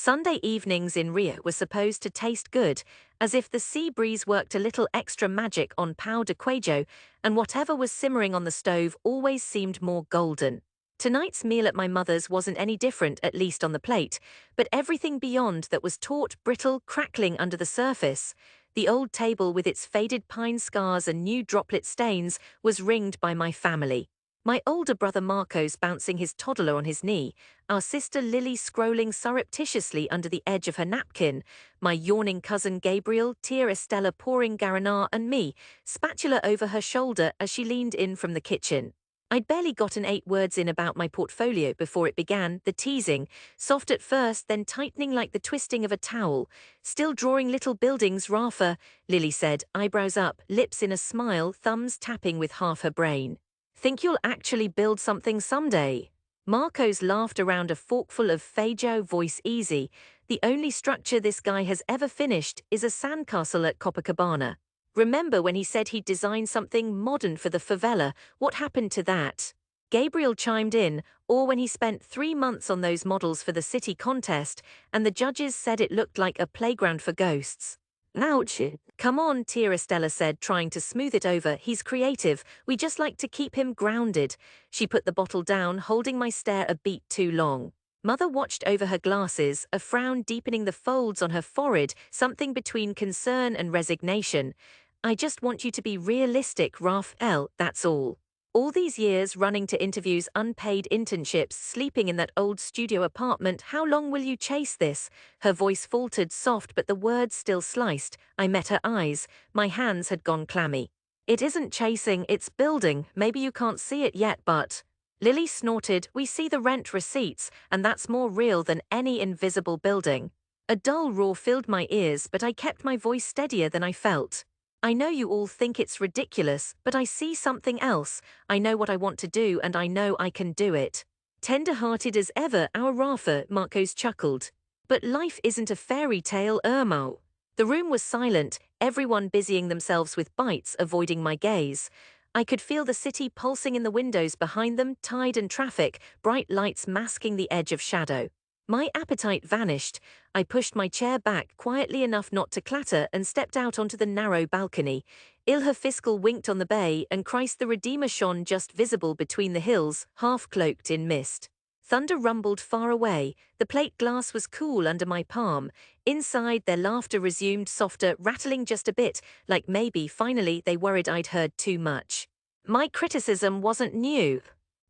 Sunday evenings in Rio were supposed to taste good, as if the sea breeze worked a little extra magic on pão de queijo, and whatever was simmering on the stove always seemed more golden. Tonight's meal at my mother's wasn't any different, at least on the plate, but everything beyond that was taut, brittle, crackling under the surface. The old table with its faded pine scars and new droplet stains was ringed by my family. My older brother Marcos bouncing his toddler on his knee, our sister Lily scrolling surreptitiously under the edge of her napkin, my yawning cousin Gabriel, tia Estella pouring Garanar, and me, spatula over her shoulder as she leaned in from the kitchen. I'd barely gotten 8 words in about my portfolio before it began, the teasing, soft at first, then tightening like the twisting of a towel. Still drawing little buildings, Rafa, Lily said, eyebrows up, lips in a smile, thumbs tapping with half her brain. Think you'll actually build something someday? Marcos laughed around a forkful of feijão, voice easy. The only structure this guy has ever finished is a sandcastle at Copacabana. Remember when he said he'd design something modern for the favela? What happened to that? Gabriel chimed in, or when he spent 3 months on those models for the city contest, and the judges said it looked like a playground for ghosts. Ouch. Come on, tia Estella said, trying to smooth it over. He's creative. We just like to keep him grounded. She put the bottle down, holding my stare a beat too long. Mother watched over her glasses, a frown deepening the folds on her forehead, something between concern and resignation. I just want you to be realistic, Raphael, that's all. All these years running to interviews, unpaid internships, sleeping in that old studio apartment, how long will you chase this? Her voice faltered, soft, but the words still sliced. I met her eyes. My hands had gone clammy. It isn't chasing, it's building. Maybe you can't see it yet, but... Lily snorted, we see the rent receipts, and that's more real than any invisible building. A dull roar filled my ears, but I kept my voice steadier than I felt. I know you all think it's ridiculous, but I see something else. I know what I want to do, and I know I can do it. Tender-hearted as ever, our Rafa, Marcos chuckled. But life isn't a fairy tale, Irmo. The room was silent, everyone busying themselves with bites, avoiding my gaze. I could feel the city pulsing in the windows behind them, tide and traffic, bright lights masking the edge of shadow. My appetite vanished. I pushed my chair back quietly enough not to clatter and stepped out onto the narrow balcony. Ilha Fiscal winked on the bay, and Christ the Redeemer shone just visible between the hills, half-cloaked in mist. Thunder rumbled far away. The plate glass was cool under my palm. Inside, their laughter resumed, softer, rattling just a bit, like maybe, finally, they worried I'd heard too much. My criticism wasn't new.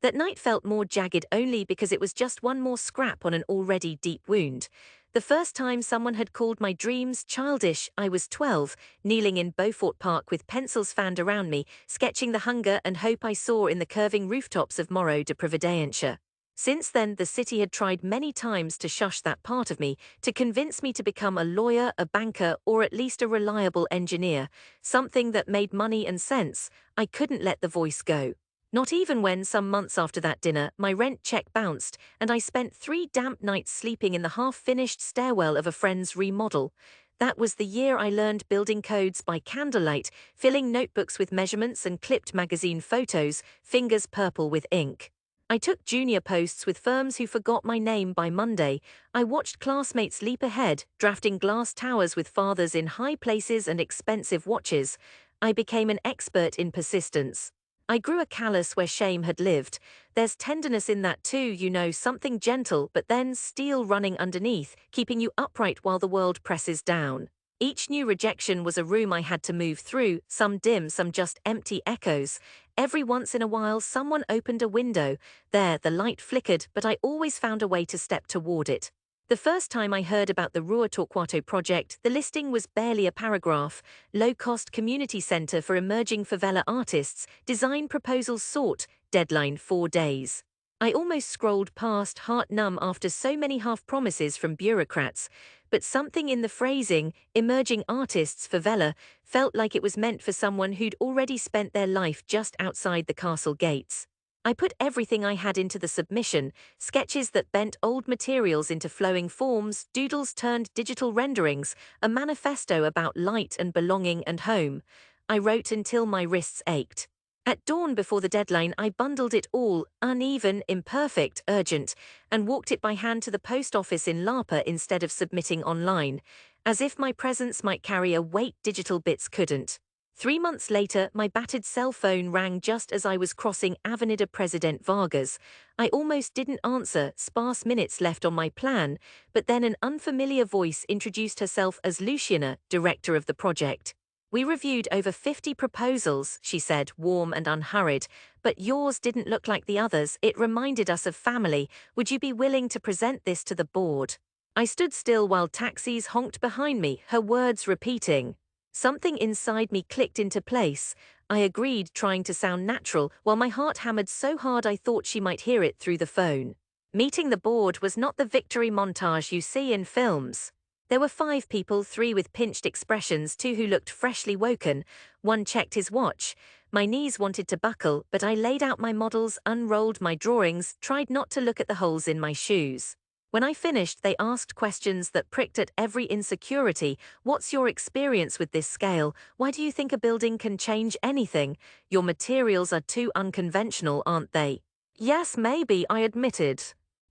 That night felt more jagged only because it was just one more scrap on an already deep wound. The first time someone had called my dreams childish, I was 12, kneeling in Beaufort Park with pencils fanned around me, sketching the hunger and hope I saw in the curving rooftops of Morro de Providencia. Since then, the city had tried many times to shush that part of me, to convince me to become a lawyer, a banker, or at least a reliable engineer, something that made money and sense. I couldn't let the voice go. Not even when, some months after that dinner, my rent check bounced, and I spent 3 damp nights sleeping in the half-finished stairwell of a friend's remodel. That was the year I learned building codes by candlelight, filling notebooks with measurements and clipped magazine photos, fingers purple with ink. I took junior posts with firms who forgot my name by Monday. I watched classmates leap ahead, drafting glass towers with fathers in high places and expensive watches. I became an expert in persistence. I grew a callus where shame had lived. There's tenderness in that too, you know, something gentle, but then steel running underneath, keeping you upright while the world presses down. Each new rejection was a room I had to move through, some dim, some just empty echoes. Every once in a while, someone opened a window. There, the light flickered, but I always found a way to step toward it. The first time I heard about the Rua Torquato project, the listing was barely a paragraph. Low-cost community center for emerging favela artists, design proposals sought, deadline 4 days. I almost scrolled past, heart numb after so many half-promises from bureaucrats, but something in the phrasing, emerging artists favela, felt like it was meant for someone who'd already spent their life just outside the castle gates. I put everything I had into the submission, sketches that bent old materials into flowing forms, doodles turned digital renderings, a manifesto about light and belonging and home. I wrote until my wrists ached. At dawn before the deadline, I bundled it all, uneven, imperfect, urgent, and walked it by hand to the post office in Lapa instead of submitting online, as if my presence might carry a weight digital bits couldn't. 3 months later, my battered cell phone rang just as I was crossing Avenida President Vargas. I almost didn't answer, sparse minutes left on my plan, but then an unfamiliar voice introduced herself as Luciana, director of the project. "We reviewed over 50 proposals," she said, warm and unhurried, "but yours didn't look like the others. It reminded us of family. Would you be willing to present this to the board?" I stood still while taxis honked behind me, her words repeating. Something inside me clicked into place. I agreed, trying to sound natural, while my heart hammered so hard I thought she might hear it through the phone. Meeting the board was not the victory montage you see in films. There were 5 people, 3 with pinched expressions, 2 who looked freshly woken, 1 checked his watch. My knees wanted to buckle, but I laid out my models, unrolled my drawings, tried not to look at the holes in my shoes. When I finished, they asked questions that pricked at every insecurity. "What's your experience with this scale? Why do you think a building can change anything? Your materials are too unconventional, aren't they?" "Yes, maybe," I admitted.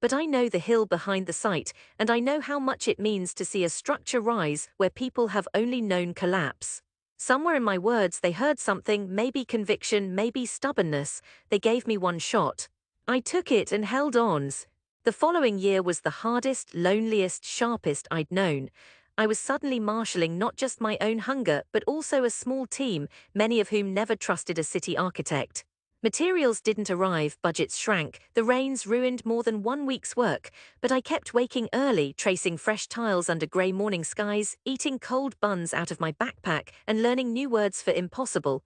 But I know the hill behind the site, and I know how much it means to see a structure rise where people have only known collapse. Somewhere in my words they heard something, maybe conviction, maybe stubbornness. They gave me one shot. I took it and held on. The following year was the hardest, loneliest, sharpest I'd known. I was suddenly marshalling not just my own hunger, but also a small team, many of whom never trusted a city architect. Materials didn't arrive, budgets shrank, the rains ruined more than 1 week's work, but I kept waking early, tracing fresh tiles under grey morning skies, eating cold buns out of my backpack, and learning new words for impossible.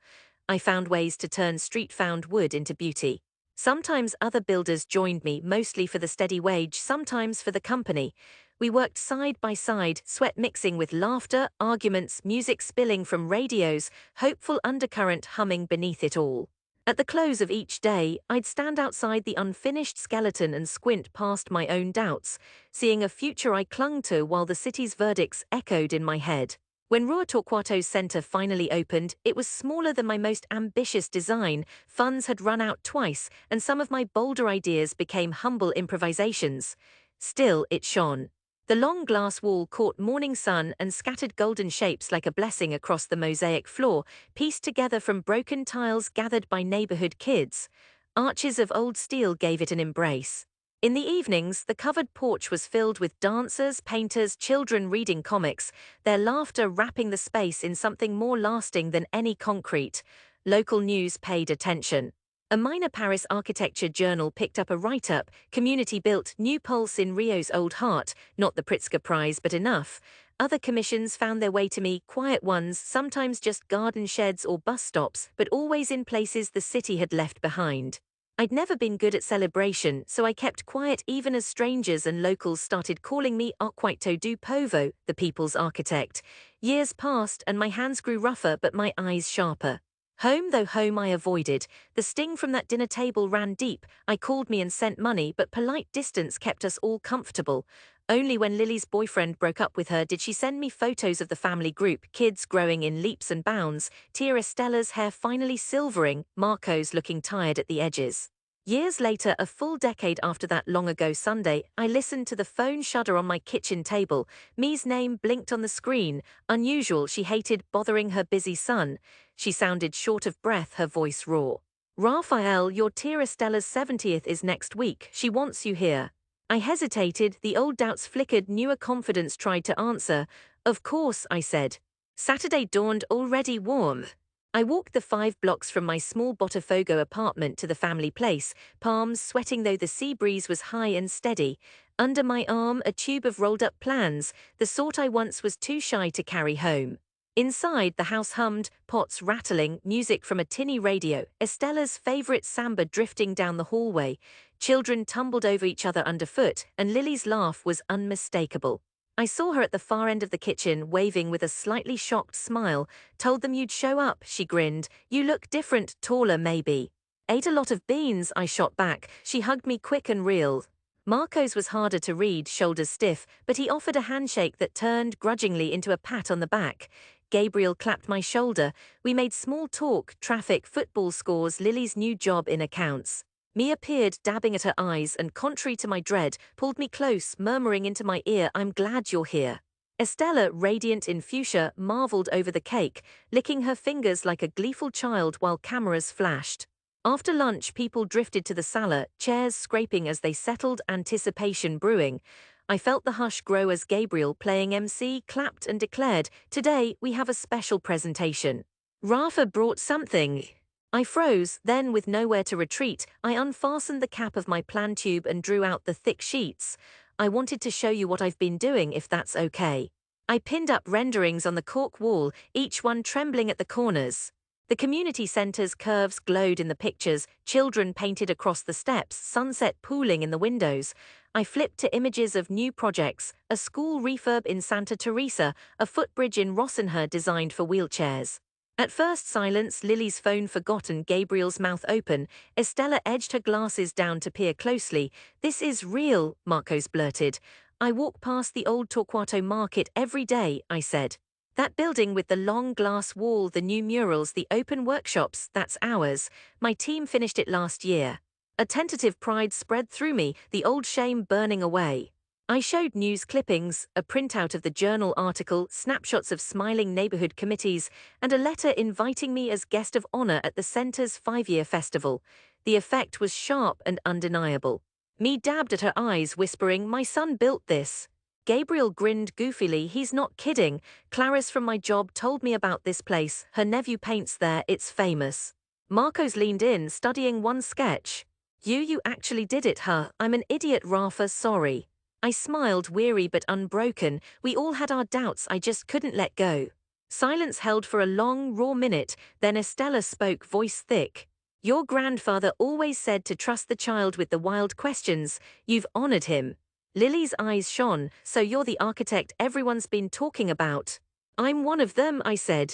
I found ways to turn street-found wood into beauty. Sometimes other builders joined me, mostly for the steady wage, sometimes for the company. We worked side by side, sweat mixing with laughter, arguments, music spilling from radios, hopeful undercurrent humming beneath it all. At the close of each day, I'd stand outside the unfinished skeleton and squint past my own doubts, seeing a future I clung to while the city's verdicts echoed in my head. When Rua Torquato's centre finally opened, it was smaller than my most ambitious design, funds had run out twice, and some of my bolder ideas became humble improvisations. Still, it shone. The long glass wall caught morning sun and scattered golden shapes like a blessing across the mosaic floor, pieced together from broken tiles gathered by neighborhood kids. Arches of old steel gave it an embrace. In the evenings, the covered porch was filled with dancers, painters, children reading comics, their laughter wrapping the space in something more lasting than any concrete. Local news paid attention. A minor Paris architecture journal picked up a write-up, "Community built, new pulse in Rio's old heart," not the Pritzker Prize, but enough. Other commissions found their way to me, quiet ones, sometimes just garden sheds or bus stops, but always in places the city had left behind. I'd never been good at celebration, so I kept quiet even as strangers and locals started calling me Torquato do Povo, the people's architect. Years passed and my hands grew rougher but my eyes sharper. Home though home I avoided. The sting from that dinner table ran deep. I called me and sent money, but polite distance kept us all comfortable. Only when Lily's boyfriend broke up with her did she send me photos of the family group, kids growing in leaps and bounds, Tia Estella's hair finally silvering, Marco's looking tired at the edges. Years later, a full decade after that long-ago Sunday, I listened to the phone shudder on my kitchen table. Me's name blinked on the screen. Unusual, she hated bothering her busy son. She sounded short of breath, her voice raw. "Raphael, your Tia Stella's 70th is next week. She wants you here." I hesitated, the old doubts flickered, newer confidence tried to answer. "Of course," I said. Saturday dawned already warm. I walked the 5 blocks from my small Botafogo apartment to the family place, palms sweating though the sea breeze was high and steady. Under my arm, a tube of rolled-up plans, the sort I once was too shy to carry home. Inside, the house hummed, pots rattling, music from a tinny radio, Estella's favorite samba drifting down the hallway. Children tumbled over each other underfoot, and Lily's laugh was unmistakable. I saw her at the far end of the kitchen, waving with a slightly shocked smile. "Told them you'd show up," she grinned. "You look different, taller maybe." "Ate a lot of beans," I shot back. She hugged me quick and real. Marco's was harder to read, shoulders stiff, but he offered a handshake that turned grudgingly into a pat on the back. Gabriel clapped my shoulder. We made small talk, traffic, football scores, Lily's new job in accounts. Me appeared, dabbing at her eyes, and contrary to my dread, pulled me close, murmuring into my ear, "I'm glad you're here." Estella, radiant in fuchsia, marveled over the cake, licking her fingers like a gleeful child while cameras flashed. After lunch, people drifted to the sala, chairs scraping as they settled, anticipation brewing. I felt the hush grow as Gabriel, playing MC, clapped and declared, "Today, we have a special presentation. Rafa brought something." I froze, then with nowhere to retreat, I unfastened the cap of my plan tube and drew out the thick sheets. "I wanted to show you what I've been doing, if that's okay." I pinned up renderings on the cork wall, each one trembling at the corners. The community center's curves glowed in the pictures, children painted across the steps, sunset pooling in the windows. I flipped to images of new projects, a school refurb in Santa Teresa, a footbridge in Rossenher designed for wheelchairs. At first silence, Lily's phone forgotten, Gabriel's mouth open. Estella edged her glasses down to peer closely. "This is real," Marcos blurted. "I walk past the old Torquato market every day," I said. "That building with the long glass wall, the new murals, the open workshops, that's ours. My team finished it last year." A tentative pride spread through me, the old shame burning away. I showed news clippings, a printout of the journal article, snapshots of smiling neighborhood committees, and a letter inviting me as guest of honor at the center's 5-year festival. The effect was sharp and undeniable. Me dabbed at her eyes, whispering, "My son built this." Gabriel grinned goofily. "He's not kidding. Clarice from my job told me about this place. Her nephew paints there, it's famous." Marcos leaned in, studying one sketch. You actually did it, huh? I'm an idiot, Rafa, sorry." I smiled, weary but unbroken. We all had our doubts, I just couldn't let go. Silence held for a long, raw minute, then Estella spoke, voice thick. "Your grandfather always said to trust the child with the wild questions. You've honored him." Lily's eyes shone. "So you're the architect everyone's been talking about." "I'm one of them," I said.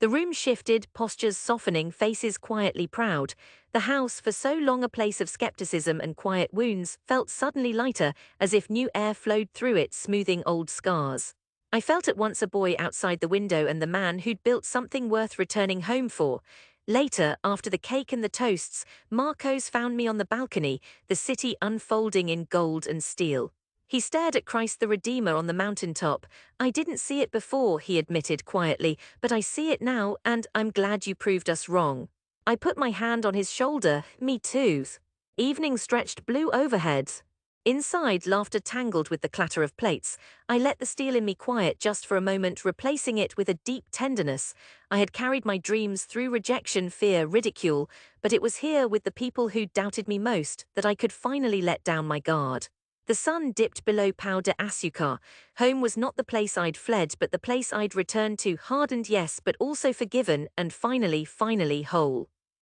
The room shifted, postures softening, faces quietly proud. The house, for so long a place of skepticism and quiet wounds, felt suddenly lighter, as if new air flowed through it, smoothing old scars. I felt at once a boy outside the window and the man who'd built something worth returning home for. Later, after the cake and the toasts, Marcos found me on the balcony, the city unfolding in gold and steel. He stared at Christ the Redeemer on the mountaintop. "I didn't see it before," he admitted quietly, "but I see it now, and I'm glad you proved us wrong." I put my hand on his shoulder. "Me too." Evening stretched blue overhead. Inside, laughter tangled with the clatter of plates. I let the steel in me quiet just for a moment, replacing it with a deep tenderness. I had carried my dreams through rejection, fear, ridicule, but it was here with the people who doubted me most that I could finally let down my guard. The sun dipped below Pau de Açúcar. Home was not the place I'd fled, but the place I'd returned to, hardened, yes, but also forgiven, and finally whole.